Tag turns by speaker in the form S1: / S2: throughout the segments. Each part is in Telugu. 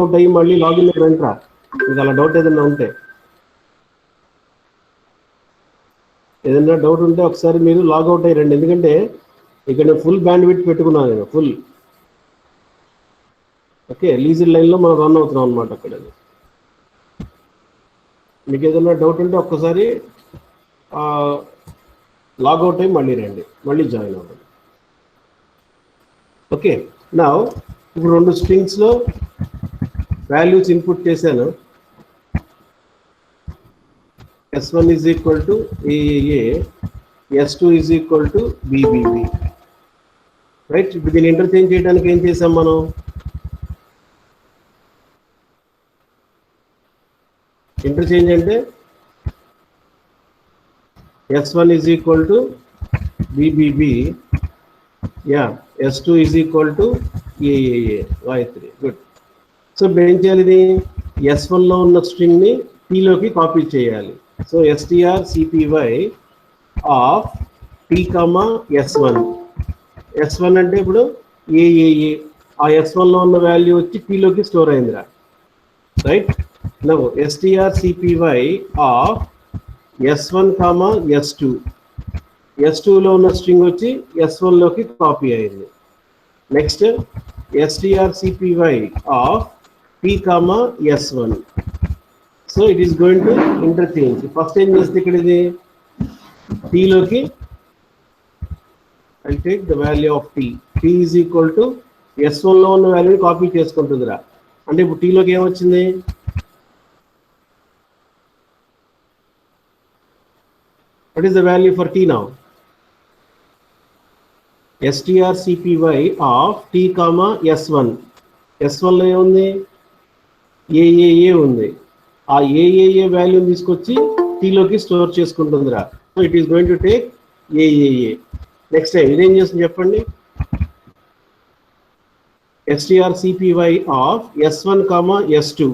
S1: అవుట్ అయ్యి మళ్ళీ లాగిన్ రంట్రా. మీకు అలా డౌట్ ఏదైనా ఉంటే, ఒకసారి మీరు లాగౌట్ అయ్యి రండి. ఎందుకంటే ఇక్కడ నేను ఫుల్ బ్యాండ్ విడ్త్ పెట్టుకున్నాను, నేను ఫుల్. ఓకే, లీజర్ లైన్లో మనం రన్ అవుతున్నాం అనమాట. అక్కడ మీకు ఏదైనా డౌట్ ఉంటే ఒక్కసారి లాగౌట్ అయ్యి మళ్ళీ రండి, మళ్ళీ జాయిన్ అవ్వండి. ఓకే, నా ఇప్పుడు 2 స్ట్రింగ్స్లో వాల్యూస్ ఇన్పుట్ చేశాను. S1 is equal to AAA, S2 is equal to BBB. Right, ఇప్పుడు దీన్ని ఇంటర్చేంజ్ చేయడానికి ఏం చేసాం మనం? ఇంటర్చేంజ్ అంటే S1 is equal to BBB, S2 is equal to AAA, Y3. Good. So ఇప్పుడు ఏం చేయాలి? ఇది S1లో ఉన్న స్ట్రింగ్ని Tలోకి కాపీ చేయాలి. So strcpy of T, S1. S1 అంటే ఇప్పుడు AAA, ఆ S1లో ఉన్న వాల్యూ వచ్చి Tలోకి స్టోర్ అయిందిరా. Right, now strcpy of S1, S2. S2లో ఉన్న స్ట్రింగ్ వచ్చి S1లోకి కాపీ అయింది. Next strcpy of T, S1. So it is going to interchange. First ఏం చేస్తే ఇక్కడ ఇది Tలోకి I take the value of T is equal to S1లో ఉన్న వాల్యూని కాపీ చేసుకుంటుందిరా. అంటే ఇప్పుడు Tలోకి ఏమొచ్చింది? What is the value for T now? strcpy of T, S1. S1లో ఏముంది? AAA ఉంది. ఆ AAA వాల్యూని తీసుకొచ్చి Tలోకి స్టోర్ చేసుకుంటుందిరా. So it is going to take AAA. Next time ఇదేం చేస్తుంది చెప్పండి? strcpy of S1, S2.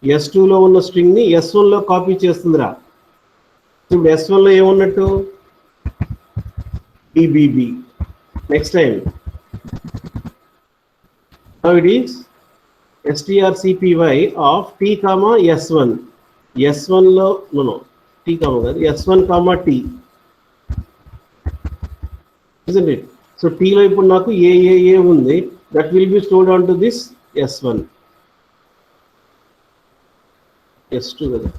S1: S2లో ఉన్న స్ట్రింగ్ని S1లో కాపీ చేస్తుందిరా. ఇప్పుడు S1లో ఏమున్నట్టు? BBB. Next time now it is strcpy of T, S1. S1లో T కాదు, S1, T. isn't it? So Tలో ఇప్పుడు నాకు AAA ఉంది. That will be stored on to this S1. S2 కదా.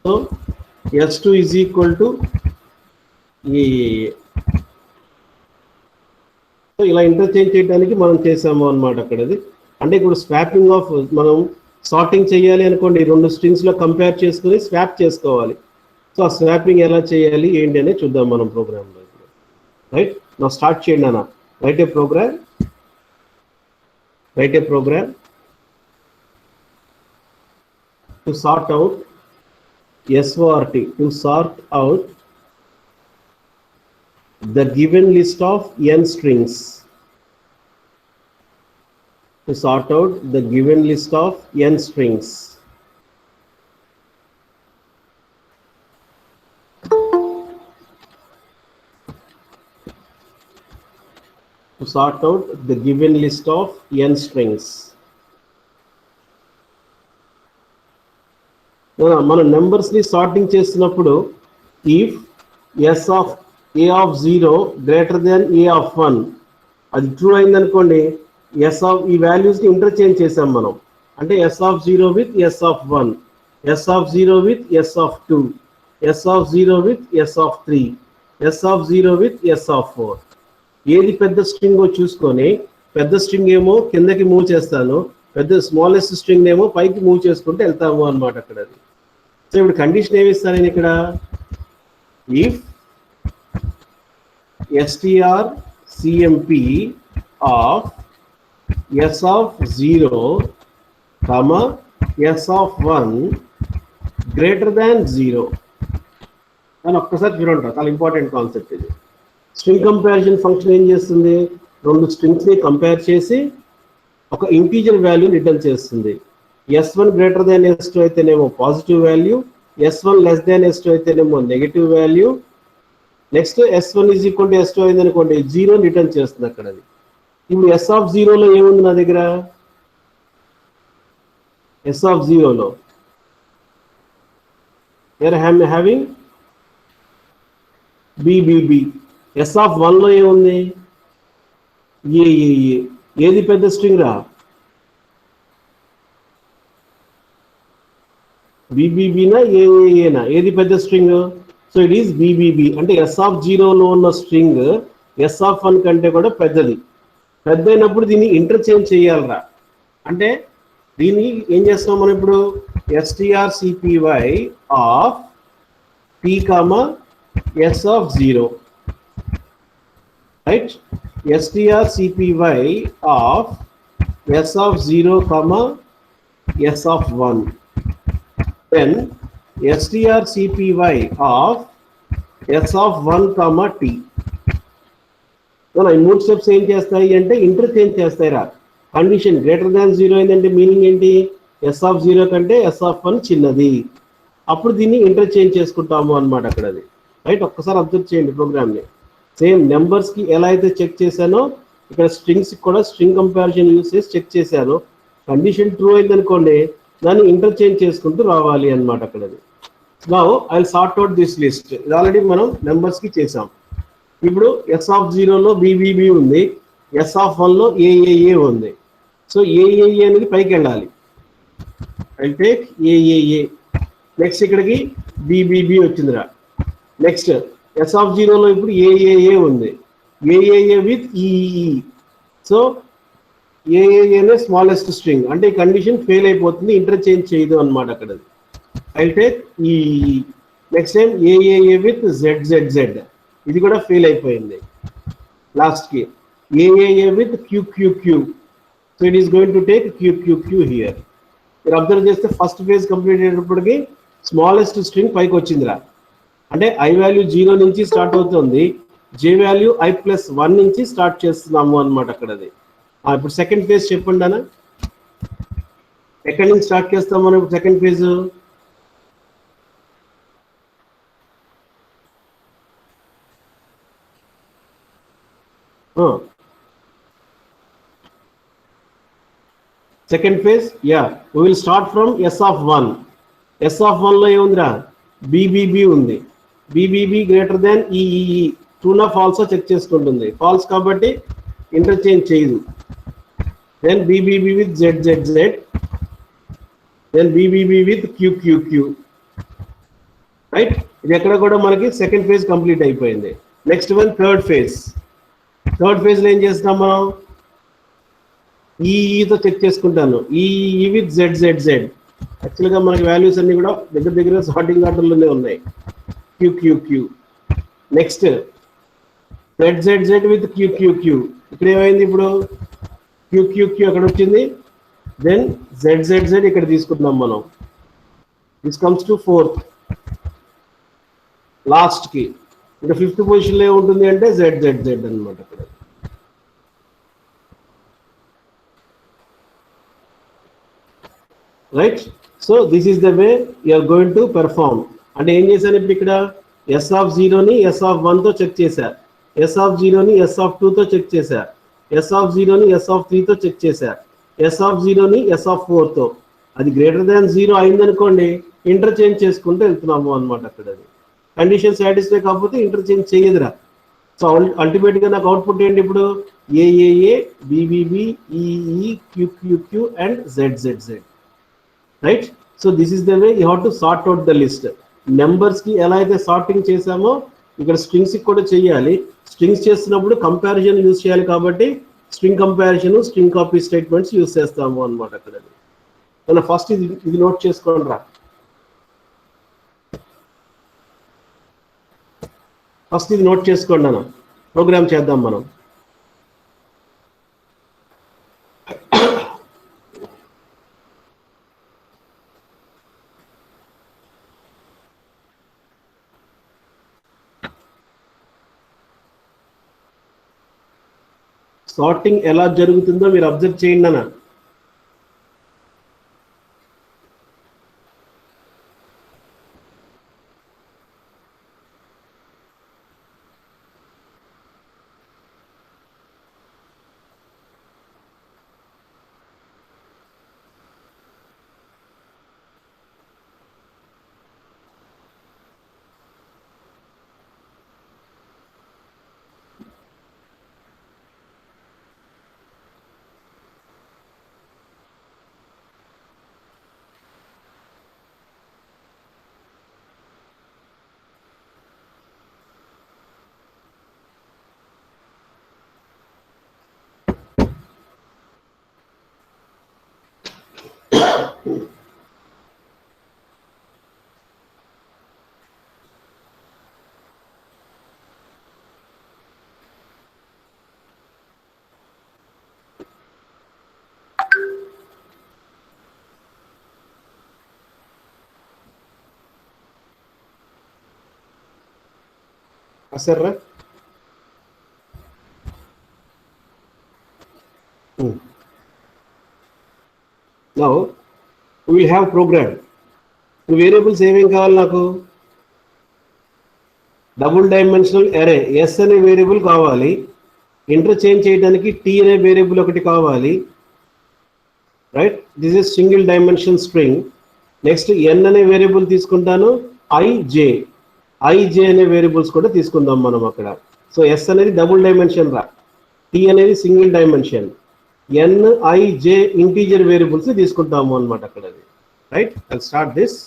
S1: So S2 is equal to AAA. So ఇలా ఇంటర్చేంజ్ చేయడానికి మనం చేసాము అనమాట అక్కడది. అంటే ఇప్పుడు స్వాపింగ్ ఆఫ్, మనం సార్టింగ్ చేయాలి అనుకోండి, 2 స్ట్రింగ్స్లో కంపేర్ చేసుకుని స్వాప్ చేసుకోవాలి. సో ఆ స్వాపింగ్ ఎలా చేయాలి ఏంటి అనేది చూద్దాం మనం ప్రోగ్రామ్లో. రైట్, నా స్టార్ట్ చేయండి అన్న. Write a program to sort out SORT, to sort out the given list of n strings. To sort out the given list of n strings. To sort out the given list of n strings. మనం నెంబర్స్ని సార్టింగ్ చేస్తున్నప్పుడు if S of A of 0 greater than A of 1 అది ట్రూ అయిందనుకోండి, ఈ వాల్యూస్ని ఇంటర్చేంజ్ చేసాం మనం. అంటే S of 0 with S of 1, S of 0 with S of 2, S of 0 with S of 3, S of 0 with S of 4. ఏది పెద్ద స్ట్రింగో చూసుకొని పెద్ద స్ట్రింగ్ ఏమో కిందకి మూవ్ చేస్తాను, స్మాలెస్ట్ స్ట్రింగ్ ఏమో పైకి మూవ్ చేసుకుంటూ వెళ్తాము అనమాట అక్కడ. అది సో ఇప్పుడు కండిషన్ ఏమి ఇస్తాను నేను ఇక్కడ? If strcmp of S of 0, S of 1 greater than 0 అని ఒక్కసారి చూడండి. చాలా ఇంపార్టెంట్ కాన్సెప్ట్ ఇది. స్ట్రింగ్ కంపారిజన్ ఫంక్షన్ ఏం చేస్తుంది? 2 స్ట్రింగ్స్ని కంపేర్ చేసి ఒక ఇంటీజర్ వాల్యూ రిటర్న్ చేస్తుంది. S1 గ్రేటర్ దాన్ S2 అయితేనేమో positive value, S1 less than S2 అయితేనేమో negative value, next S1 is equal to S2 అయింది అనుకోండి, 0 రిటర్న్ చేస్తుంది అక్కడ. అది ఇప్పుడు S ఆఫ్ 0లో ఏముంది నా దగ్గర? S ఆఫ్ 0లో హ్యావింగ్ BBB. S ఆఫ్ 1లో ఏముంది? ఏ. ఏది పెద్ద స్ట్రింగ్ రా? BBBనా ఏనా? ఏది పెద్ద string? So it is BBB. అంటే S ఆఫ్ 0లో ఉన్న స్ట్రింగ్ S ఆఫ్ 1 కంటే కూడా పెద్దది. పెద్ద అయినప్పుడు దీన్ని ఇంటర్చేంజ్ చేయాలరా. అంటే దీన్ని ఏం చేస్తాం మనం ఇప్పుడు? strcpy of p, S of 0, right? strcpy of S of 0, S of 1. Then strcpy of S of 1, t. ఈ 3 స్టెప్స్ ఏం చేస్తాయి అంటే ఇంటర్చేంజ్ చేస్తాయి రా. కండిషన్ గ్రేటర్ దాన్ 0 అయిందంటే మీనింగ్ ఏంటి? S ఆఫ్ 0 కంటే S ఆఫ్ 1 చిన్నది. అప్పుడు దీన్ని ఇంటర్చేంజ్ చేసుకుంటాము అన్నమాట అక్కడ. అది రైట్. ఒక్కసారి అబ్జర్వ్ చేయండి ప్రోగ్రామ్ని. సేమ్ నెంబర్స్కి ఎలా అయితే చెక్ చేశానో ఇక్కడ స్ట్రింగ్స్కి కూడా స్ట్రింగ్ కంపారిజన్ యూస్ చేసి చెక్ చేశాను. కండిషన్ ట్రూ అయింది అనుకోండి, దాన్ని ఇంటర్చేంజ్ చేసుకుంటూ రావాలి అన్నమాట అక్కడ. Now I will sort out this list. ఇది ఆల్రెడీ మనం నెంబర్స్కి చేసాం. ఇప్పుడు S ఆఫ్ 0లో BBB ఉంది, S ఆఫ్ 1లో AAA ఉంది. సో AAA అనేది పైకి వెళ్ళాలి. I take AAA. నెక్స్ట్ ఇక్కడికి BBB వచ్చిందిరా. నెక్స్ట్ S ఆఫ్ 0లో ఇప్పుడు AAA ఉంది, AAA with EEE. So AAA అనే స్మాలెస్ట్ స్ట్రింగ్, అంటే ఈ కండిషన్ ఫెయిల్ అయిపోతుంది, ఇంటర్చేంజ్ చేయదు అనమాట అక్కడ. I take EEE. Next time AAA with ZZZ, ఇది కూడా ఫెయిల్ అయిపోయింది. లాస్ట్కి AAA with QQQ. So it is going to take QQQ here. మీరు అబ్జర్వ్ చేస్తే ఫస్ట్ ఫేజ్ కంప్లీట్ అయ్యేటప్పటికి స్మాలెస్ట్ స్ట్రింగ్ పైకి వచ్చిందిరా. అంటే I వాల్యూ 0 నుంచి స్టార్ట్ అవుతుంది, J వాల్యూ I+1 నుంచి స్టార్ట్ చేస్తున్నాము అనమాట అక్కడ. అది ఇప్పుడు సెకండ్ ఫేజ్ చెప్పండి అన్న, ఎక్కడి నుంచి స్టార్ట్ చేస్తాం మనం second phase? Second phase we will start from S of 1. S of 1లో ఏముందిరా? BBB ఉంది. BBB greater than EEE. ట్రూనా ఫాల్సో చెక్ చేసుకుంటుంది. ఫాల్స్ కాబట్టి ఇంటర్చేంజ్ చేయదు. Then BBB with ZZZ, then BBB with QQQ, right? ఇది ఎక్కడ కూడా మనకి సెకండ్ ఫేజ్ కంప్లీట్ అయిపోయింది. Next one third phase. Third ఫేజ్లో ఏం చేస్తాం మనం? ఈఈతో చెక్ చేసుకుంటాను, ఈఈ విత్ ZZZ. యాక్చువల్గా మనకి వాల్యూస్ అన్ని కూడా దగ్గర దగ్గర సార్టింగ్ ఆర్డర్లోనే ఉన్నాయి. QQQ. Next ZZZ with QQQ. ఇక్కడ ఏమైంది? ఇప్పుడు QQQ అక్కడ వచ్చింది, దెన్ ZZZ ఇక్కడ తీసుకుంటున్నాం మనం. దిస్ కమ్స్ టు ఫోర్త్, లాస్ట్కి. ఇంకా ఫిఫ్త్ పొజిషన్లో ఏముంటుంది అంటే ZZZ అనమాట అక్కడ. Right? So this is the way you're going to perform. అంటే ఏం చేశాను ఇప్పుడు ఇక్కడ? S ఆఫ్ 0ని S ఆఫ్ 1తో చెక్ చేశా, S ఆఫ్ 0ని S ఆఫ్ 2తో చెక్ చేశా, S ఆఫ్ 0ని S ఆఫ్ 3తో చెక్ చేశా, S ఆఫ్ 0ని S ఆఫ్ 4తో. అది గ్రేటర్ దాన్ 0 అయిందనుకోండి, ఇంటర్చేంజ్ చేసుకుంటూ వెళ్తున్నాము అనమాట అక్కడ. అది కండిషన్ సాటిస్ఫై కాకపోతే ఇంటర్చేంజ్ చేయదురా. సో అల్టిమేట్గా నాకు అవుట్పుట్ ఏంటి ఇప్పుడు? AAA, BBB, EE, QQQ and ZZZ. Right? So this is the way you have to sort out the list. నెంబర్స్కి ఎలా అయితే సార్టింగ్ చేసామో ఇక్కడ స్ట్రింగ్స్కి కూడా చేయాలి. స్ట్రింగ్స్ చేస్తున్నప్పుడు కంపారిజన్ యూజ్ చేయాలి కాబట్టి string comparison, string copy statements use చేస్తాము అనమాట అక్కడ. మనం ఫస్ట్ ఇది నోట్ చేసుకోండి రా. ఫస్ట్ ఇది నోట్ చేసుకోండి అన్న, ప్రోగ్రామ్ చేద్దాం మనం. సార్టింగ్ ఎలా జరుగుతుందో మీరు అబ్జర్వ్ చేయండి అన్న. Asarra? Now we will have program. The variables ఏమేం కావాలి నాకు? డబుల్ డైమెన్షనల్ అరే ఎస్ అనే వేరియబుల్ కావాలి, ఇంటర్చేంజ్ చేయడానికి టీ అనే వేరియబుల్ ఒకటి కావాలి, right? This is single dimension string. Next n అనే వేరియబుల్ తీసుకుంటాను, ఐజే అనే వేరియబుల్స్ కూడా తీసుకుందాం మనం అక్కడ. సో ఎస్ అనేది డబుల్ డైమెన్షన్ రా, టీ అనేది సింగిల్ డైమెన్షన్, ఎన్ఐజే ఇంటీజర్ వేరియబుల్స్ తీసుకుంటాము అనమాట అక్కడ. Right, I start this.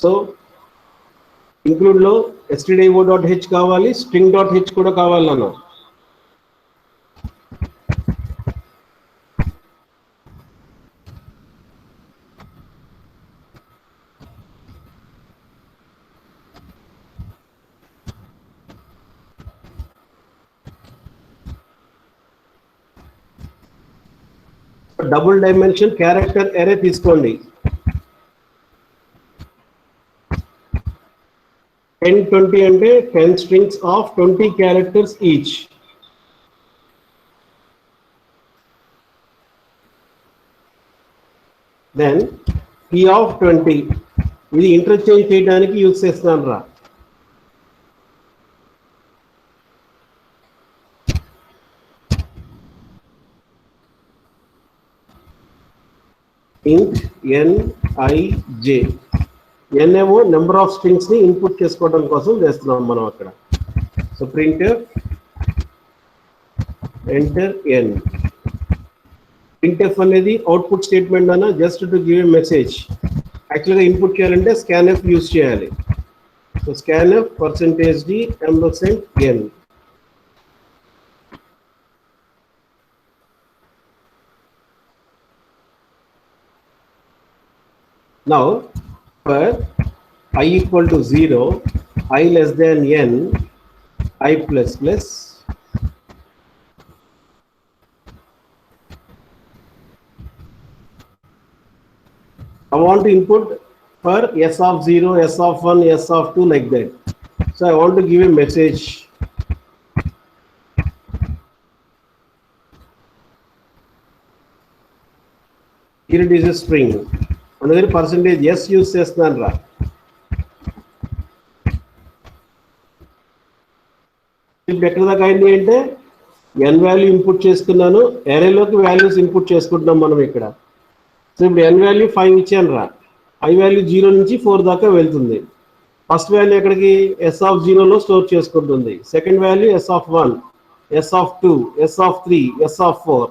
S1: So include లో stdio.h కావాలి, string.h కూడా కావాలి అన్న. డబుల్ డైమెన్షన్ క్యారెక్టర్ అరే తీసుకోండి. 1020 అంటే 10 strings of 20 characters each. Then p of 20 ఇది ఇంటర్చేంజ్ చేయడానికి యూజ్ చేస్తున్నాను రా. int nij, n ఏమో నెంబర్ ఆఫ్ స్ట్రింగ్స్ ని ఇన్పుట్ చేసుకోవడం కోసం చేస్తున్నాం మనం అక్కడ. So printf enter n. Printf అనేది అవుట్పుట్ స్టేట్మెంట్ అన్న, just to give a message. యాక్చువల్గా ఇన్పుట్ చేయాలంటే స్కాన్ఎఫ్ యూజ్ చేయాలి. So scanf %d $n. Now for I equal to 0, I less than n, I plus plus, I want to input for s of 0, s of 1, s of 2 like that. So I want to give a message. Here it is a string. Another %s use చేస్తున్నాను రా. ఇప్పుడు ఎక్కడ దాకా అయింది అంటే n వాల్యూ ఇన్పుట్ చేసుకున్నాను, అరేలోకి వాల్యూస్ ఇన్పుట్ చేసుకుంటున్నాం మనం ఇక్కడ. సో ఇప్పుడు n వాల్యూ 5 ఇచ్చాను రా, i వాల్యూ 0 నుంచి 4 దాకా వెళ్తుంది. ఫస్ట్ వాల్యూ ఎక్కడికి s of 0లో స్టోర్ చేసుకుంటుంది, second value s of 1, s of 2, s of 3, s of 4.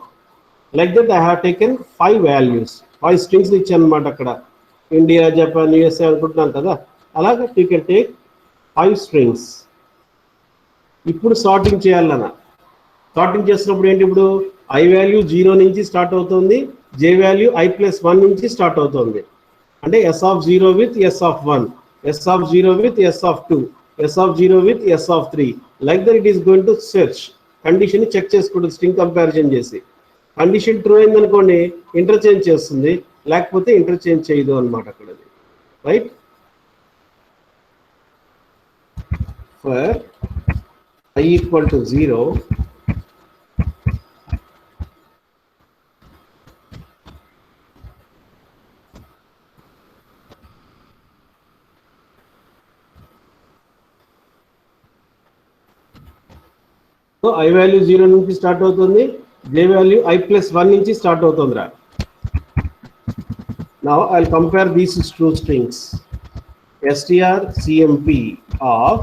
S1: Like that I have taken 5 values, 5 strings ఇచ్చాను అనమాట అక్కడ. ఇండియా, జపాన్, యూఎస్ఏ అనుకుంటున్నాం కదా, అలాగే యూ కెన్ టేక్ 5 స్ట్రింగ్స్. ఇప్పుడు సార్టింగ్ చేయాలన్న. సార్టింగ్ చేసినప్పుడు ఏంటి, ఇప్పుడు i వాల్యూ 0 నుంచి స్టార్ట్ అవుతుంది, j వాల్యూ i+1 నుంచి స్టార్ట్ అవుతుంది. అంటే s of 0 with s of 1, s of 0 with s of 2, s of 0 with s of 3. Like that it is going to search, condition check చేసుకుంటుంది స్ట్రింగ్ కంపారిజన్ చేసి. కండిషన్ ట్రూ అయింది అనుకోండి ఇంటర్చేంజ్ చేస్తుంది, లేకపోతే ఇంటర్చేంజ్ చేయదు అనమాట అక్కడ. Right, for I equal to 0, so i value 0 నుంచి స్టార్ట్ అవుతుంది, జే వాల్యూ i+1 నుంచి స్టార్ట్ అవుతుందిరా. Now I will compare these two strings strcmp of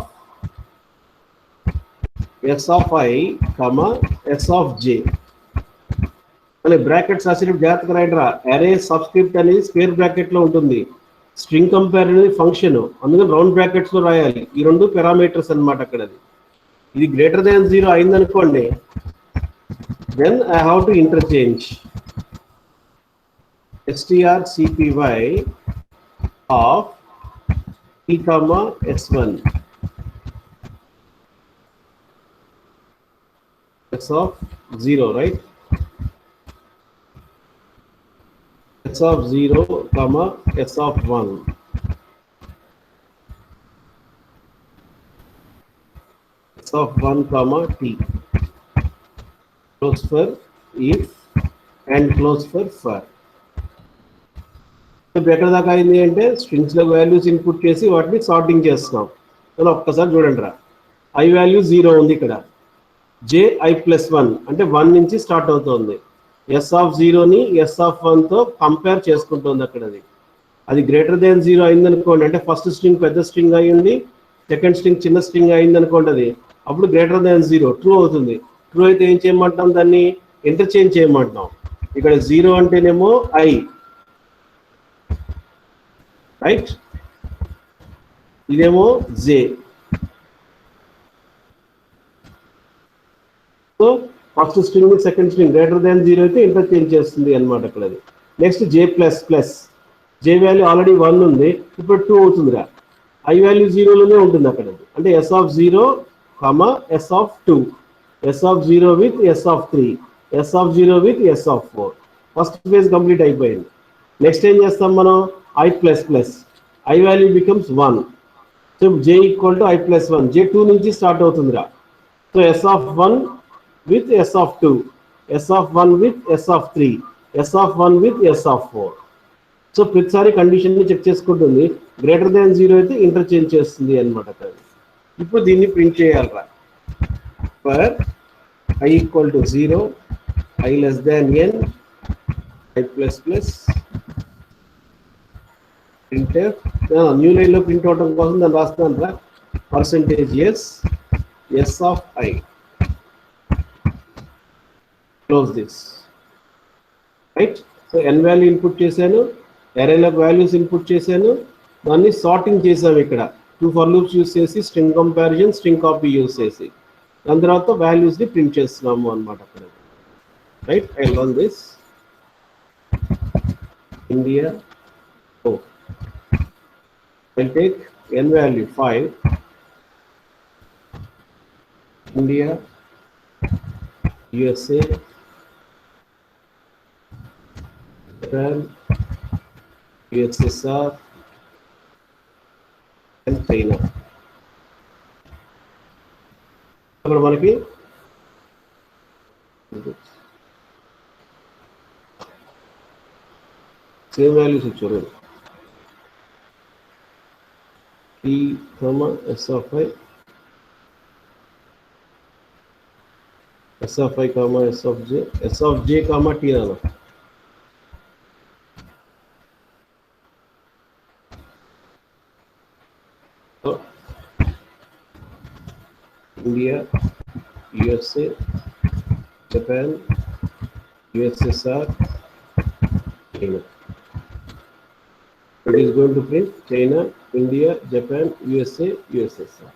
S1: s of i, s of j. మళ్ళీ బ్రాకెట్స్ రాసేటప్పుడు జాగ్రత్తగా రాయడరా. అరే సబ్స్క్రిప్ట్ అనేది స్క్వేర్ బ్రాకెట్ లో ఉంటుంది, స్ట్రింగ్ కంపేర్ అనేది ఫంక్షన్, అందుకని రౌండ్ బ్రాకెట్స్ లో రాయాలి. ఈ రెండు పారామీటర్స్ అన్నమాట. అక్కడ ఇది గ్రేటర్ దాన్ 0 అయిందనుకోండి, then I have to interchange strcpy of p comma s1 s of 0, right? S of 0 comma s of 1 s of 1 comma t, close for if and close for. ఎక్కడ దాకా అయింది అంటే స్ట్రింగ్స్ లో వాల్యూస్ ఇన్పుట్ చేసి వాటిని సార్టింగ్ చేస్తున్నాం. అలా ఒక్కసారి చూడండి రా. ఐ వాల్యూ 0 ఉంది ఇక్కడ, జే i+1 అంటే 1 నుంచి స్టార్ట్ అవుతుంది, ఎస్ ఆఫ్ 0ని ఎస్ ఆఫ్ 1తో కంపేర్ చేసుకుంటుంది. అక్కడ అది గ్రేటర్ దాన్ 0 అయిందనుకోండి, అంటే ఫస్ట్ స్ట్రింగ్ పెద్ద స్ట్రింగ్ అయ్యింది, సెకండ్ స్ట్రింగ్ చిన్న స్ట్రింగ్ అయింది అనుకోండి, అది అప్పుడు గ్రేటర్ దాన్ 0 ట్రూ అవుతుంది. ట్రూ అయితే ఏం చేయమంటాం, దాన్ని ఇంటర్చేంజ్ చేయమంటాం. ఇక్కడ 0 అంటేనేమో ఐ, రైట్, ఇదేమో j. So first string second string greater than 0 అయితే ఇంటర్చేంజ్ చేస్తుంది అనమాట అక్కడ. Next j++, j value already 1 ఉంది, ఇప్పుడు 2 అవుతుందిరా. ఐ వాల్యూ 0లోనే ఉంటుంది అక్కడ, అంటే S of 0 S of 2, S of 0 with S of 3, S of 0 with S of 4. First phase complete అయిపోయింది. నెక్స్ట్ ఏం చేస్తాం మనం, i++, I value becomes 1, so j equal to i+1, J 2 నుంచి స్టార్ట్ అవుతుందిరా. So S of 1 with S of 2, S of 1 with S of 3, S of 1 with S of 4. So ప్రతిసారి కండిషన్ ని చెక్ చేసుకుంటుంది, గ్రేటర్ దాన్ 0 అయితే ఇంటర్చేంజ్ చేస్తుంది అనమాట. ఇప్పుడు దీన్ని ప్రింట్ చేయాలరా. For i equal to 0, i less than n, i++, printf. New line లో ప్రింట్ అవడం కోసం దాన్ని రాస్తాను రా. %s s of i, close this, right. So n value input చేశాను, అరేలో వాల్యూస్ ఇన్పుట్ చేశాను, దాన్ని సార్టింగ్ చేసాము ఇక్కడ 2 ఫర్ లూప్స్ యూస్ చేసి, string comparison, string copy use చేసి, దాని తర్వాత వాల్యూస్ ని ప్రింట్ చేస్తున్నాము అనమాట అక్కడ, right. I run this India. I'll take n value 5, India, USA, Japan, USSR, and China. అక్కడ మనకి సేమ్ వాల్యూస్ ఇచ్చారు. P, S of I, S of I, S of J, S of J, T nana. So, India, USA, Japan, USSR, China. It is going to print China, India, Japan, USA, USSR.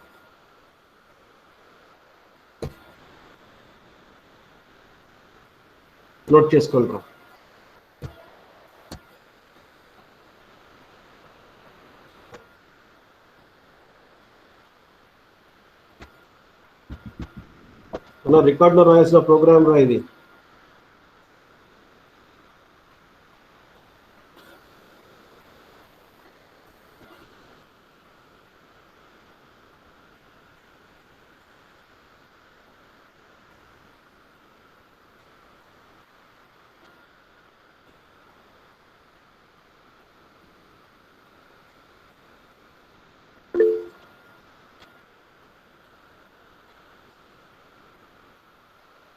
S1: Note చేసుకుంటాం. మన రికార్డులో రాయాల్సిన ప్రోగ్రామ్ రా ఇది.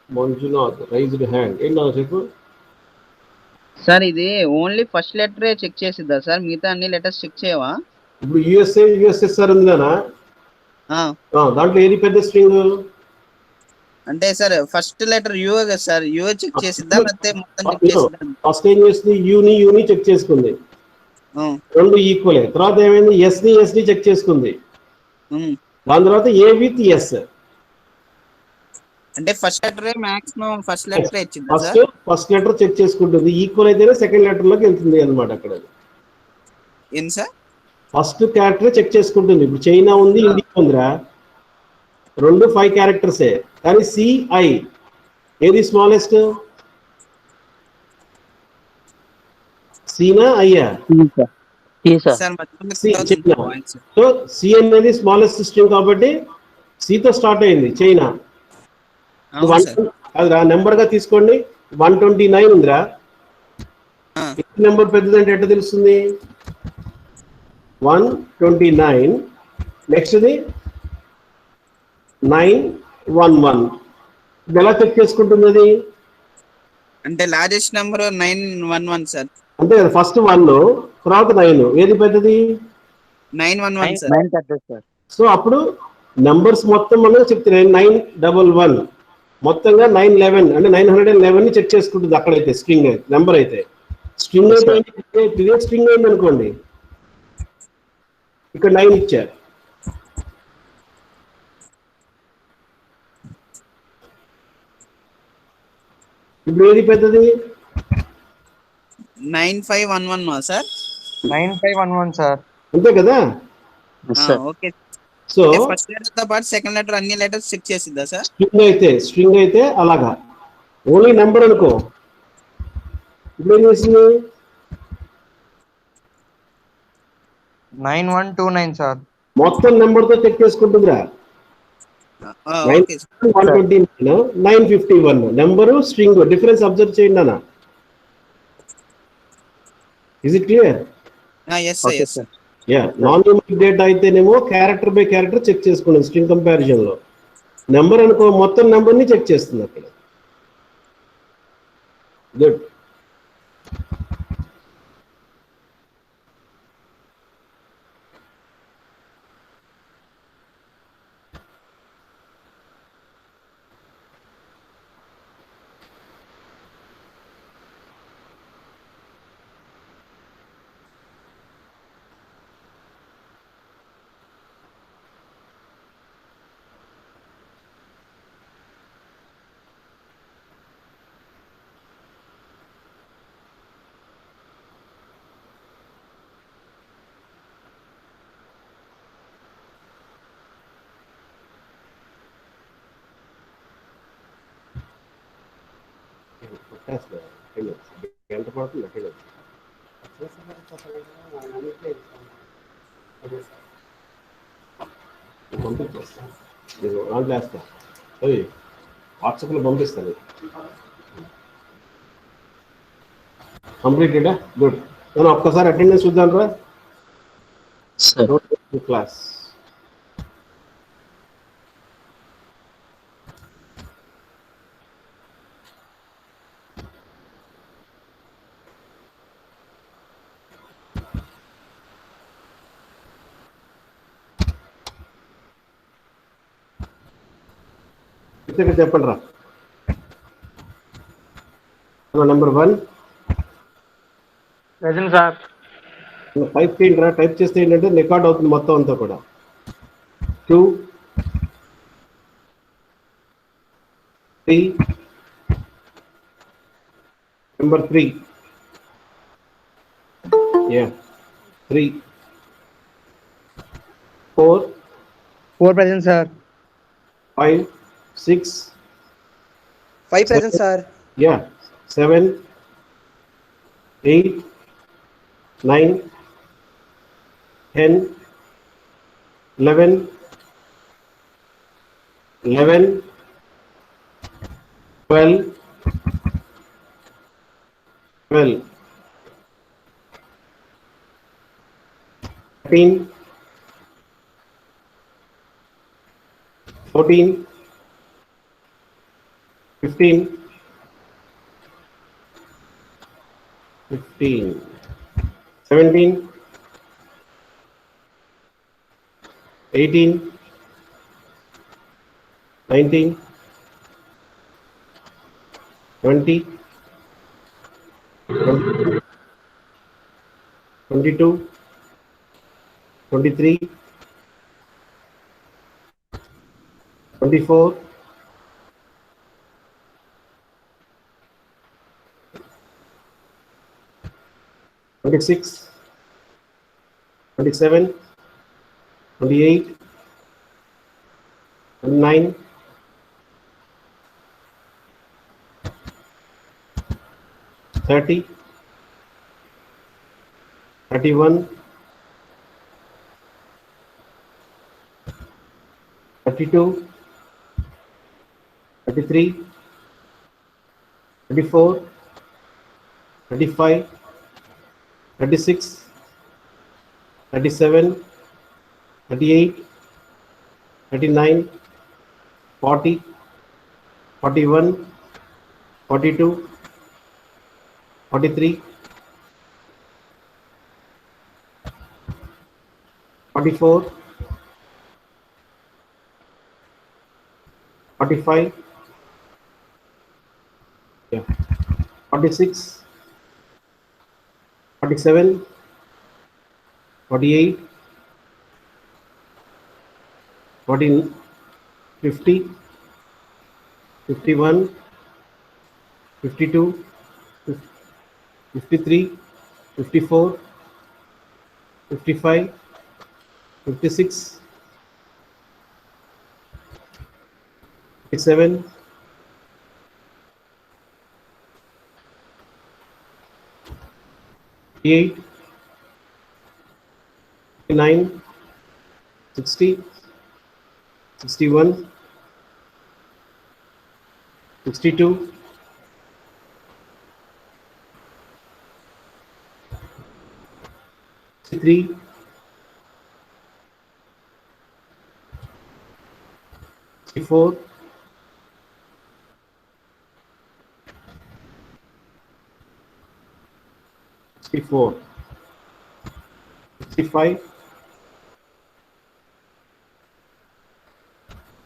S1: మంజునాథ్ రైజ్డ్ హ్యాండ్ ఏంటో చెప్పు.
S2: సార్ ఇది ఓన్లీ ఫస్ట్ లెటరే చెక్ చేసిద్దా సార్, మిగతా అన్ని లెటర్స్ చెక్ చేయవా?
S1: ఇప్పుడు యుఎస్ఎస్ఆర్ ఉంది కదా, దాంట్లో ఏది పెద్ద స్ట్రింగ్?
S2: అంటే సార్ ఫస్ట్ లెటర్ యూ కదా సార్, యూ చెక్ చేసిద్దా లేకపోతే మొత్తం చెక్ చేసిద్దా?
S1: ఫస్ట్ ఏం చేస్తుంది, యూని చెక్ చేసుకుంది, రెండు ఈక్వలే. తర్వాత ఏమైంది, ఎస్ని చెక్ చేసుకుంది, దాని తర్వాత ఏ విత్ ఎస్.
S2: అంటే first letter maximum first letter ఇచ్చిందా సార్?
S1: ఫస్ట్ లెటర్ చెక్ చేసుకుంటుంది, ఈక్వల్ అయితేనే సెకండ్ లెటర్ లోకి వెళ్తుంది అనమాట. అక్కడ
S2: ఏం సార్?
S1: ఫస్ట్ క్యారెక్టర్ చెక్ చేసుకుంటుంది. ఇప్పుడు చైనా ఉంది, ఇండియా ఉందిరా, రెండు 5 క్యారెక్టర్సే, కానీ సిఐ ఏది స్మాలెస్ట్? సీనా అయ్యా? సో సి అనేది స్మాలెస్ట్ స్ట్రింగ్ కాబట్టి సితో స్టార్ట్ అయింది చైనా. అదిరా నెంబర్ గా తీసుకోండి, 129 ఉందిరా. నెంబర్ పెద్దదంటే ఎట్లా తెలుస్తుంది? 129. నెక్స్ట్ది 911. ఇది ఎలా చెక్ చేసుకుంటుంది అది?
S2: అంటే లార్జెస్ట్ నెంబర్ 911 సార్.
S1: అంతే కదా, ఫస్ట్ 1 తర్వాత 9, ఏది పెద్దది?
S2: 911 సార్.
S1: సో అప్పుడు నెంబర్స్ మొత్తం మనం చెప్తున్నాయి, 911 మొత్తంగా 911 అంటే 911 ని చెక్ చేసుకుంటుంది. అక్కడైతే స్ట్రింగ్ నెంబర్ అయితే స్ట్రింగ్ అయితే స్ట్రింగ్ అయింది అనుకోండి, ఇక్కడ 9 ఇచ్చారు. ఇప్పుడు ఏది పెద్దది?
S2: 9511 సార్.
S3: 9511 సార్.
S1: అంతే కదా.
S2: ఓకే.
S1: సో
S2: ఫస్ట్ లెటర్ తో పాటు సెకండ్ లెటర్ అన్ని లెటర్స్ చెక్ చేసిద్దా సార్?
S1: స్ట్రింగ్ అయితే అలాగా, ఓన్లీ నెంబర్ అనుకో. ఇప్పుడు ఏం చేసింది?
S3: 9129 సార్.
S1: మొత్తం నెంబర్ తో చెక్ చేసుకుంటుందిరా. 129, 951 నెంబరు స్ట్రింగ్ డిఫరెన్స్ అబ్జర్వ్ చేయండి అన్న. Is it clear? Non numeric data అయితేనేమో క్యారెక్టర్ బై క్యారెక్టర్ చెక్ చేసుకున్నాం స్ట్రింగ్ కంపారిజన్ లో. నెంబర్ అనుకో, మొత్తం నెంబర్ ని చెక్ చేస్తుంది అక్కడ. గుడ్. గంట పడుతుంది అక్కడ. పంపించేస్తాను, నేను ఆన్ చేస్తాను, అది వాట్సాప్లో పంపిస్తాను. కంప్లీటెడా? గుడ్. నేను ఒక్కసారి అటెండెన్స్ చూద్దాం రా క్లాస్. ఇక్కడ చెప్పండి రా. Number 1
S3: present sir.
S1: టైప్ చేయండి రా. టైప్ చేస్తే ఏంటంటే రికార్డ్ అవుతుంది మొత్తం అంతా కూడా. 2 3 number 3 3 4
S3: present sir.
S1: 5 6
S3: 5 present sir.
S1: 7 8 9 10 11 12 13 14 15 15, 15, 17, 18, 19, 20, 22, 23, 24, 26, 27, 28, 29, 30, 31, 32, 33, 34, 35, 36, 37, 38, 39, 40, 41, 42, 43, 44, 45, yeah, 46, 47, 48, 40, 50, 51, 52, 53, 54, 55, 56, 57, 58, 59, 60, 61, 62, 63, 64, 64, 65,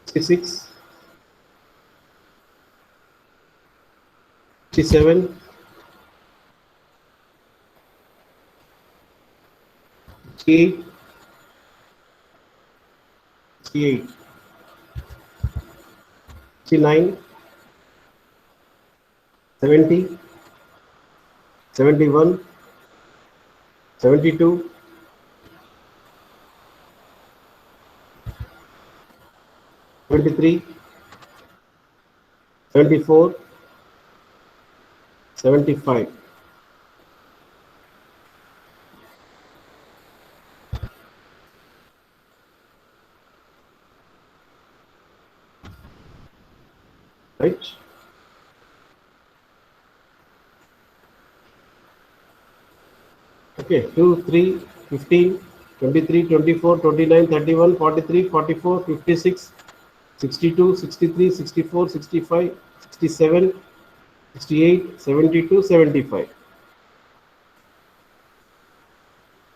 S1: 66, 67, 68, 68, 69, 70, 71, 72, 73, 74, 75. Right? Okay, 2, 3, 15, 23, 24, 29, 31, 43, 44, 56, 62, 63, 64, 65, 67, 68, 72, 75.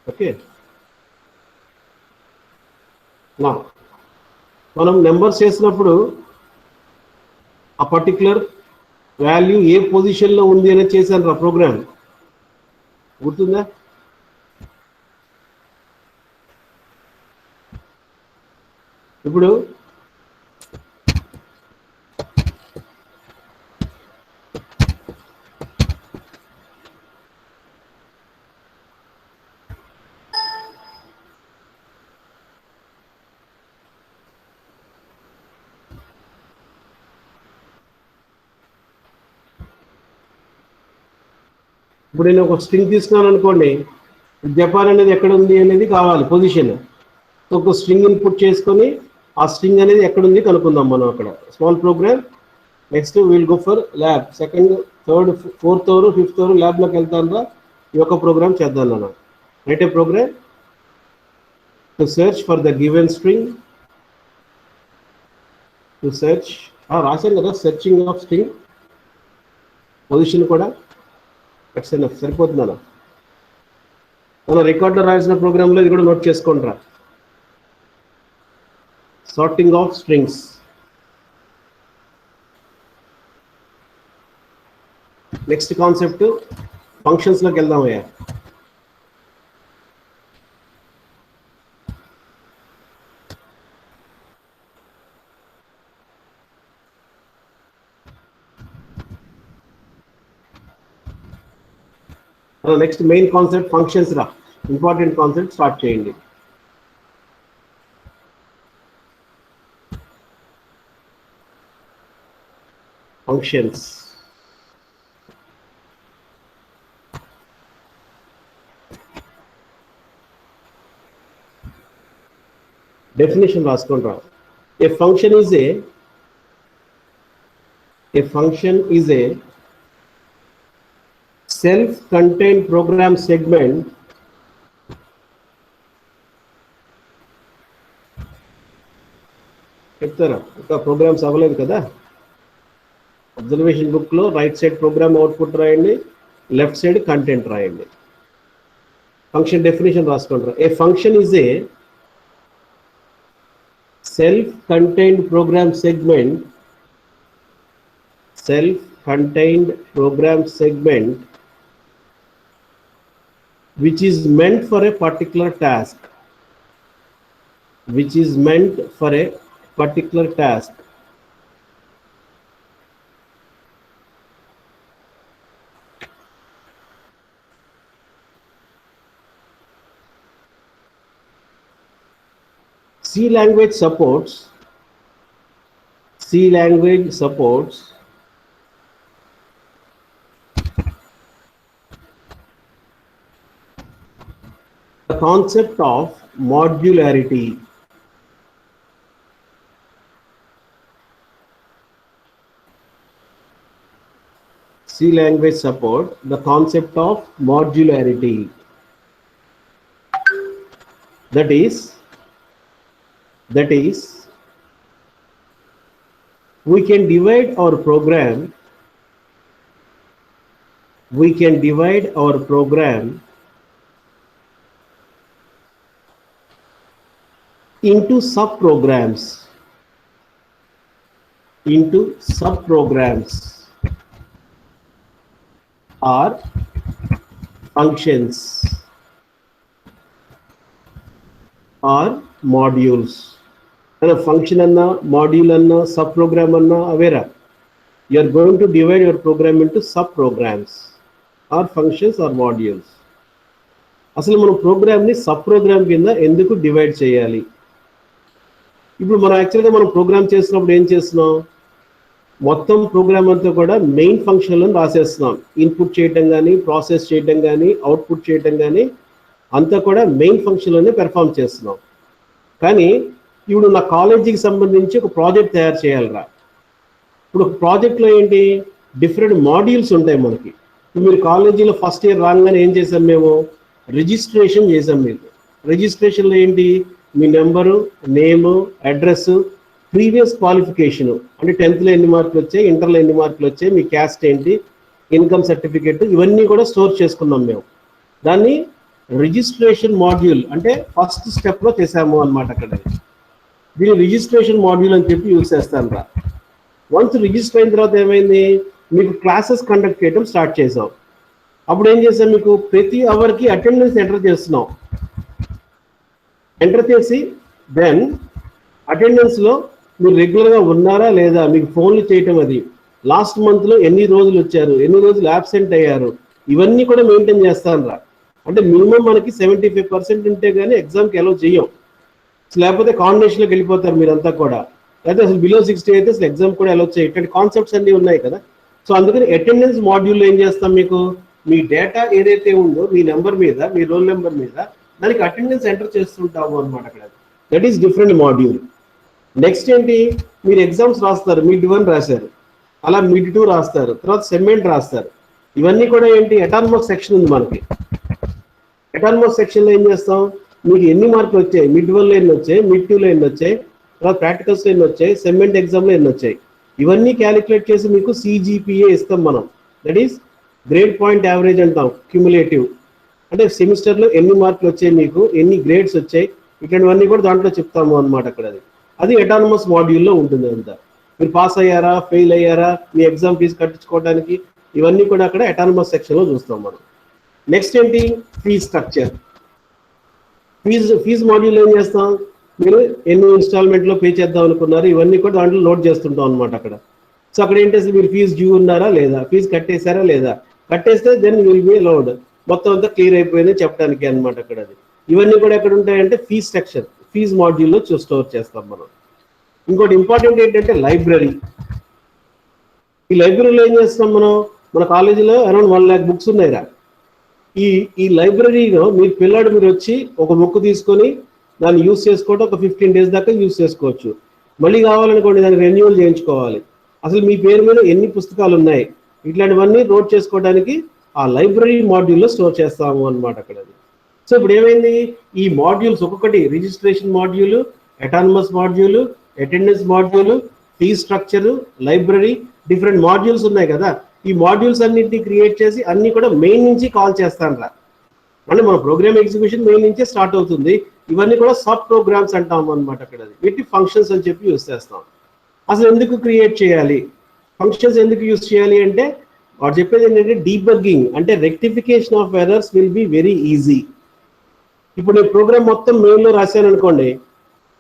S1: Okay. Now, మనం నెంబర్స్ చేసినప్పుడు ఆ పర్టికులర్ వాల్యూ ఏ పొజిషన్లో ఉంది అనేది చేశాను రా ప్రోగ్రామ్ గుర్తుందా? ఇప్పుడు నేను ఒక స్ట్రింగ్ తీసుకున్నాను అనుకోండి, జపాన్ అనేది ఎక్కడ ఉంది అనేది కావాలి పొజిషన్. ఒక స్ట్రింగ్ ఇన్పుట్ చేసుకొని ఆ స్ట్రింగ్ అనేది ఎక్కడ ఉంది కనుక్కుందాం మనం అక్కడ. Small program. Next will go for lab. Second, third, fourth hour, fifth hour ల్యాబ్లోకి వెళ్తాను. ఈ యొక్క ప్రోగ్రామ్ చేద్దాం అన్న. Write a program to search for the given string. To search రాశాను కదా, సెర్చింగ్ ఆఫ్ స్ట్రింగ్ పొజిషన్ కూడా సరిపోతుందా? మన రికార్డులో రాసిన ప్రోగ్రాంలో ఇది కూడా నోట్ చేసుకోండి రా. Sorting of strings. Next concept ఫంక్షన్స్లోకి వెళ్దామయ్యా. నెక్స్ట్ మెయిన్ కాన్సెప్ట్ ఫంక్షన్స్ రా. ఇంపార్టెంట్ కాన్సెప్ట్ స్టార్ట్ చేయండి. ఫంక్షన్స్. డెఫినేషన్ రాసుకోండి రా. A function is a self-contained program segment చెప్తారా? ఇంకా ప్రోగ్రామ్స్ అవ్వలేదు కదా. అబ్జర్వేషన్ బుక్ లో రైట్ సైడ్ ప్రోగ్రామ్ అవుట్పుట్ రాయండి, లెఫ్ట్ సైడ్ కంటెంట్ రాయండి. ఫంక్షన్ డెఫినేషన్ రాసుకోండి. A function is a self-contained program segment which is meant for a particular task. C language supports the concept of modularity. C language support the concept of modularity. That is we can divide our program into subprograms or functions or modules. And a function anna, module anna, subprogram anna avera. You are going to divide your program into subprograms or functions or modules. అసలు మనం ప్రోగ్రామ్ని సబ్ ప్రోగ్రామ్ కింద ఎందుకు డివైడ్ చేయాలి? ఇప్పుడు మనం యాక్చువల్గా మనం ప్రోగ్రామ్ చేస్తున్నప్పుడు ఏం చేస్తున్నాం? మొత్తం ప్రోగ్రామ్ అంతా కూడా మెయిన్ ఫంక్షన్లను రాసేస్తున్నాం. ఇన్పుట్ చేయటం కానీ, ప్రాసెస్ చేయటం కానీ, అవుట్పుట్ చేయటం కానీ అంతా కూడా మెయిన్ ఫంక్షన్లోనే పెర్ఫామ్ చేస్తున్నాం. కానీ ఇప్పుడు నా కాలేజీకి సంబంధించి ఒక ప్రాజెక్ట్ తయారు చేయాలిరా. ఇప్పుడు ఒక ప్రాజెక్ట్లో ఏంటి, డిఫరెంట్ మాడ్యూల్స్ ఉంటాయి మనకి. మీరు కాలేజీలో ఫస్ట్ ఇయర్ రాగానే ఏం చేసాం మేము? రిజిస్ట్రేషన్ చేసాం. మీకు రిజిస్ట్రేషన్లో ఏంటి? మీ నెంబరు, నేము, అడ్రస్, ప్రీవియస్ క్వాలిఫికేషను, అంటే 10th ఎన్ని మార్కులు వచ్చాయి, ఇంటర్లో ఎన్ని మార్కులు వచ్చాయి, మీ క్యాస్ట్ ఏంటి, ఇన్కమ్ సర్టిఫికేట్, ఇవన్నీ కూడా స్టోర్ చేసుకున్నాం మేము. దాన్ని రిజిస్ట్రేషన్ మాడ్యూల్ అంటే ఫస్ట్ స్టెప్లో చేసాము అనమాట. అక్కడ దీన్ని రిజిస్ట్రేషన్ మాడ్యూల్ అని చెప్పి యూజ్ చేస్తాను రా. వన్స్ రిజిస్టర్ అయిన తర్వాత ఏమైంది, మీకు క్లాసెస్ కండక్ట్ చేయడం స్టార్ట్ చేసాం. అప్పుడు ఏం చేసాం, మీకు ప్రతి అవర్కి అటెండెన్స్ ఎంటర్ చేస్తున్నాం. ఎంటర్ చేసి దెన్ అటెండెన్స్లో మీరు రెగ్యులర్గా ఉన్నారా లేదా, మీకు ఫోన్లు చేయటం, అది లాస్ట్ మంత్లో ఎన్ని రోజులు వచ్చారు, ఎన్ని రోజులు యాబ్సెంట్ అయ్యారు, ఇవన్నీ కూడా మెయింటైన్ చేస్తాను రా. అంటే మినిమం మనకి 75% ఉంటే కానీ ఎగ్జామ్కి అలౌ చెయ్యం. లేకపోతే కాంబినేషన్లోకి వెళ్ళిపోతారు మీరంతా కూడా. అయితే అసలు బిలో 60 అయితే అసలు ఎగ్జామ్ కూడా అలౌ చేయ. ఇట్లాంటి కాన్సెప్ట్స్ అన్నీ ఉన్నాయి కదా. సో అందుకని అటెండెన్స్ మాడ్యూల్లో ఏం చేస్తాం, మీకు మీ డేటా ఏదైతే ఉందో మీ నెంబర్ మీద, మీ రోల్ నెంబర్ మీద దానికి అటెండెన్స్ ఎంటర్ చేస్తుంటాము అనమాట అక్కడ. That is different module. Next ఏంటి, మీరు ఎగ్జామ్స్ రాస్తారు, మిడ్ 1 రాశారు, అలా మిడ్ 2 రాస్తారు, తర్వాత సెమ్మెంట్ రాస్తారు. ఇవన్నీ కూడా ఏంటి, అటానమస్ సెక్షన్ ఉంది మనకి. అటానమస్ సెక్షన్లో ఏం చేస్తాం, మీకు ఎన్ని మార్కులు వచ్చాయి, మిడ్ 1లో ఎన్ని వచ్చాయి, మిడ్ 2లో ఎన్ని వచ్చాయి, తర్వాత ప్రాక్టికల్స్లో ఎన్ని వచ్చాయి, సెమ్మెంట్ ఎగ్జామ్లో ఎన్ని వచ్చాయి, ఇవన్నీ క్యాలిక్యులేట్ చేసి మీకు సిజిపిఏ ఇస్తాం మనం. That is grade point average అంటాం, క్యుములేటివ్. అంటే సెమిస్టర్లో ఎన్ని మార్కులు వచ్చాయి, మీకు ఎన్ని గ్రేడ్స్ వచ్చాయి, ఇట్లాంటివన్నీ కూడా దాంట్లో చెప్తాము అనమాట. అక్కడ అది అటానమస్ మాడ్యూల్లో ఉంటుంది. అంతా మీరు పాస్ అయ్యారా, ఫెయిల్ అయ్యారా, మీ ఎగ్జామ్ ఫీజు కట్టించుకోవడానికి, ఇవన్నీ కూడా అక్కడ అటానమస్ సెక్షన్లో చూస్తాం మనం. నెక్స్ట్ ఏంటి, ఫీజ్ స్ట్రక్చర్. ఫీజ్ మాడ్యూల్ ఏం చేస్తాం, మీరు ఎన్ని ఇన్స్టాల్మెంట్లో పే చేద్దాం అనుకున్నారు, ఇవన్నీ కూడా దాంట్లో లోడ్ చేస్తుంటాం అనమాట అక్కడ. సో అక్కడ ఏంటంటే మీరు ఫీజు డ్యూ ఉన్నారా లేదా, ఫీజు కట్టేశారా లేదా, కట్టేస్తే దెన్ విల్ బి అలౌడ్, మొత్తం అంతా క్లియర్ అయిపోయింది చెప్పడానికి అనమాట అక్కడ. ఇవన్నీ కూడా ఎక్కడ ఉంటాయంటే ఫీజ్ స్ట్రక్చర్, ఫీజ్ మాడ్యూల్లో స్టోర్ చేస్తాం మనం. ఇంకోటి ఇంపార్టెంట్ ఏంటంటే లైబ్రరీ. ఈ లైబ్రరీలో ఏం చేస్తాం మనం, మన కాలేజీలో అరౌండ్ 1 lakh బుక్స్ ఉన్నాయిరా. ఈ లైబ్రరీలో మీరు వచ్చి ఒక బుక్ తీసుకొని దాన్ని యూస్ చేసుకోవడం ఒక 15 days దాకా యూస్ చేసుకోవచ్చు. మళ్ళీ కావాలనుకోండి దాన్ని రెన్యూవల్ చేయించుకోవాలి. అసలు మీ పేరు మీద ఎన్ని పుస్తకాలు ఉన్నాయి, ఇట్లాంటివన్నీ నోట్ చేసుకోవడానికి ఆ లైబ్రరీ మాడ్యూల్లో స్టోర్ చేస్తాము అనమాట అక్కడ. సో ఇప్పుడు ఏమైంది, ఈ మాడ్యూల్స్ ఒక్కొక్కటి registration module, autonomous module, attendance module, fees structure, library, different modules ఉన్నాయి కదా. ఈ మాడ్యూల్స్ అన్నింటినీ క్రియేట్ చేసి అన్ని కూడా మెయిన్ నుంచి కాల్ చేస్తాను రా. అంటే మన ప్రోగ్రామ్ ఎగ్జిక్యూషన్ మెయిన్ నుంచే స్టార్ట్ అవుతుంది. ఇవన్నీ కూడా సబ్ ప్రోగ్రామ్స్ అంటాం అనమాట అక్కడ. వీటి ఫంక్షన్స్ అని చెప్పి యూస్ చేస్తాం. అసలు ఎందుకు క్రియేట్ చేయాలి, ఫంక్షన్స్ ఎందుకు యూస్ చేయాలి అంటే వాడు చెప్పేది ఏంటంటే డీబగ్గింగ్, అంటే rectification of errors will be very easy. ఇప్పుడు నేను ప్రోగ్రామ్ మొత్తం మెయిల్లో రాశాను అనుకోండి,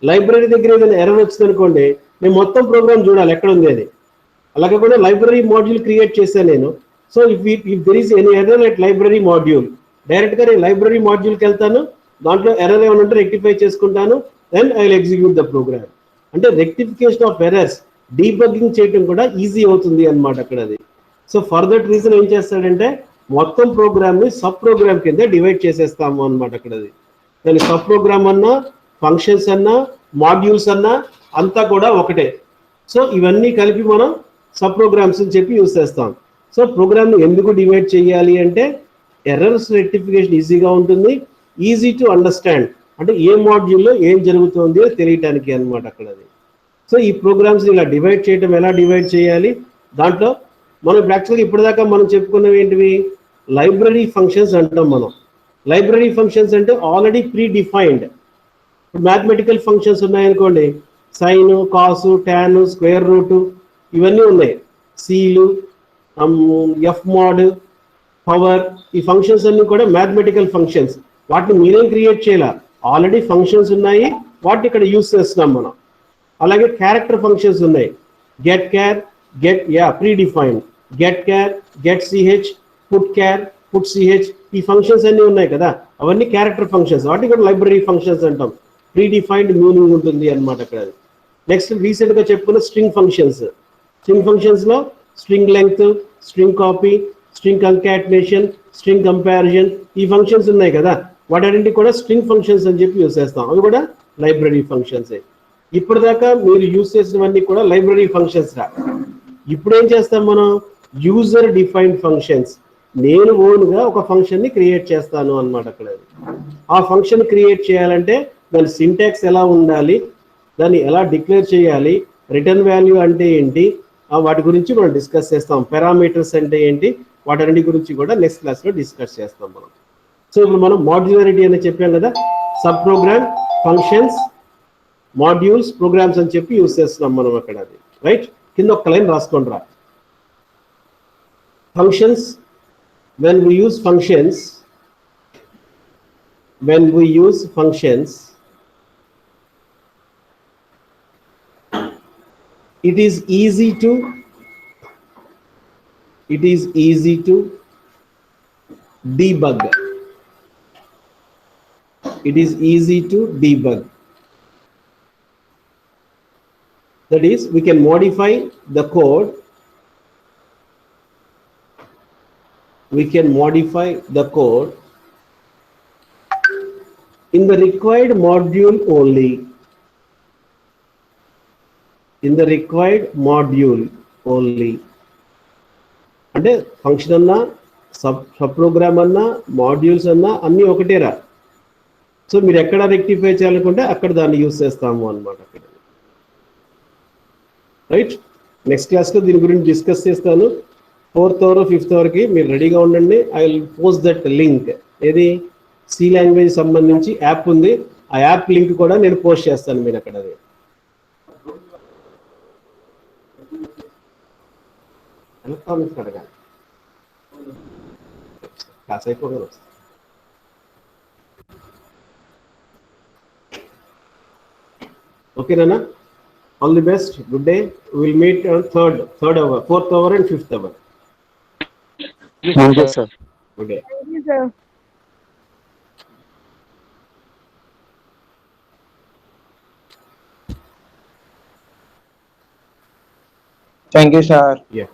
S1: లైబ్రరీ దగ్గర ఏదైనా ఎర్రర్ వచ్చింది అనుకోండి, నేను మొత్తం ప్రోగ్రామ్ చూడాలి ఎక్కడ ఉంది అది. అలాగే కూడా లైబ్రరీ మాడ్యూల్ క్రియేట్ చేశాను నేను. So if there is any error at library module, డైరెక్ట్గా నేను లైబ్రరీ మాడ్యూల్కి వెళ్తాను, దాంట్లో ఎర్రర్ ఏమైనా ఉంటే రెక్టిఫై చేసుకుంటాను, then I will execute the program. అంటే రెక్టిఫికేషన్ ఆఫ్ ఎర్రర్స్, డీబగ్గింగ్ చేయడం కూడా ఈజీ అవుతుంది అనమాట అక్కడ అది. సో ఫర్ దట్ రీజన్ ఏం చేస్తాడంటే మొత్తం ప్రోగ్రామ్ని సబ్ ప్రోగ్రామ్ కింద డివైడ్ చేసేస్తాము అనమాట అక్కడ అది. దాని సబ్ ప్రోగ్రామ్ అన్నా, ఫంక్షన్స్ అన్నా, మాడ్యూల్స్ అన్నా అంతా కూడా ఒకటే. సో ఇవన్నీ కలిపి మనం సబ్ ప్రోగ్రామ్స్ అని చెప్పి యూస్ చేస్తాం. సో ప్రోగ్రామ్ని ఎందుకు డివైడ్ చేయాలి అంటే ఎర్రర్స్ రెక్టిఫికేషన్ ఈజీగా ఉంటుంది, ఈజీ టు అండర్స్టాండ్, అంటే ఏ మాడ్యూల్లో ఏం జరుగుతుంది తెలియటానికి అనమాట అక్కడ అది. సో ఈ ప్రోగ్రామ్స్ని ఇలా డివైడ్ చేయడం, ఎలా డివైడ్ చేయాలి, దాంట్లో మనం యాక్చువల్గా ఇప్పటిదాకా మనం చెప్పుకున్నవి ఏంటివి, లైబ్రరీ ఫంక్షన్స్ అంటాం మనం. లైబ్రరీ ఫంక్షన్స్ అంటే ఆల్రెడీ ప్రీ డిఫైన్డ్. ఇప్పుడు మ్యాథమెటికల్ ఫంక్షన్స్ ఉన్నాయనుకోండి, సైన్, కాసు, ట్యాన్, స్క్వేర్ రూట్, ఇవన్నీ ఉన్నాయి. సీలు, ఎఫ్ మోడ్, పవర్, ఈ ఫంక్షన్స్ అన్ని కూడా మ్యాథమెటికల్ ఫంక్షన్స్. వాటిని మీరేం క్రియేట్ చేయాల, ఆల్రెడీ ఫంక్షన్స్ ఉన్నాయి, వాటిని ఇక్కడ యూస్ చేస్తున్నాం మనం. అలాగే క్యారెక్టర్ ఫంక్షన్స్ ఉన్నాయి, get char, predefined, get char, get CH, put char, put CH, ఈ ఫంక్షన్స్ అన్ని ఉన్నాయి కదా, అవన్నీ క్యారెక్టర్ ఫంక్షన్స్. వాటిని కూడా లైబ్రరీ ఫంక్షన్స్ అంటాం. ప్రీ డిఫైన్డ్ మీనింగ్ ఉంటుంది అనమాట అక్కడ. నెక్స్ట్ రీసెంట్గా చెప్పుకున్న స్ట్రింగ్ ఫంక్షన్స్. స్ట్రింగ్ ఫంక్షన్స్లో string length, string copy, string concatenation, string comparison, ఈ ఫంక్షన్స్ ఉన్నాయి కదా, వాటన్నింటి కూడా స్ట్రింగ్ ఫంక్షన్స్ అని చెప్పి యూస్ చేస్తాం. అవి కూడా లైబ్రరీ ఫంక్షన్సే. ఇప్పటిదాకా మీరు యూస్ చేసినవన్నీ కూడా లైబ్రరీ ఫంక్షన్స్ రా. ఇప్పుడు ఏం చేస్తాం మనం, యూజర్ డిఫైన్డ్ ఫంక్షన్స్. నేను ఓన్గా ఒక ఫంక్షన్ని క్రియేట్ చేస్తాను అనమాట అక్కడ. ఆ ఫంక్షన్ క్రియేట్ చేయాలంటే దాని సింటాక్స్ ఎలా ఉండాలి, దాన్ని ఎలా డిక్లేర్ చేయాలి, రిటర్న్ వాల్యూ అంటే ఏంటి, వాటి గురించి మనం డిస్కస్ చేస్తాం. పారామీటర్స్ అంటే ఏంటి, వాటన్నిటి గురించి కూడా నెక్స్ట్ క్లాస్లో డిస్కస్ చేస్తాం మనం. సో ఇప్పుడు మనం మాడ్యులారిటీ అని చెప్పాం కదా, sub program, functions, modules, programs అని చెప్పి యూస్ చేస్తున్నాం మనం అక్కడ. అది రైట్. కింద ఒక లైన్ రాసుకోండి రా. Functions, when we use functions, it is easy to debug. It is easy to debug. That is, we can modify the code. We can modify the code in the required module only. In the required module only. అంటే ఫంక్షన్ అన్నా, సబ్ ప్రోగ్రామ్ అన్నా, మాడ్యూల్స్ అన్నా అన్నీ ఒకటేరా. సో మీరు ఎక్కడ రెక్టిఫై చేయాలనుకుంటే అక్కడ దాన్ని యూస్ చేస్తాము అనమాట అక్కడ. రైట్. నెక్స్ట్ క్లాస్లో దీని గురించి డిస్కస్ చేస్తాను. 4th అవర్ 5th అవర్కి మీరు రెడీగా ఉండండి. I will post that link. ఏది సి లాంగ్వేజ్ సంబంధించి యాప్ ఉంది, ఆ యాప్ లింక్ కూడా నేను పోస్ట్ చేస్తాను మీరు అక్కడ. అది ఎలక్ట్రానిక్స్ అడగాలి, క్లాస్ అయిపోగా వస్తుంది. ఓకేనా? All the best, good day. Will meet third hour, 4th hour and 5th hour.
S4: Thank you, sir.
S1: Good day.
S5: Thank you, sir.
S3: Thank you, sir.
S1: Yeah.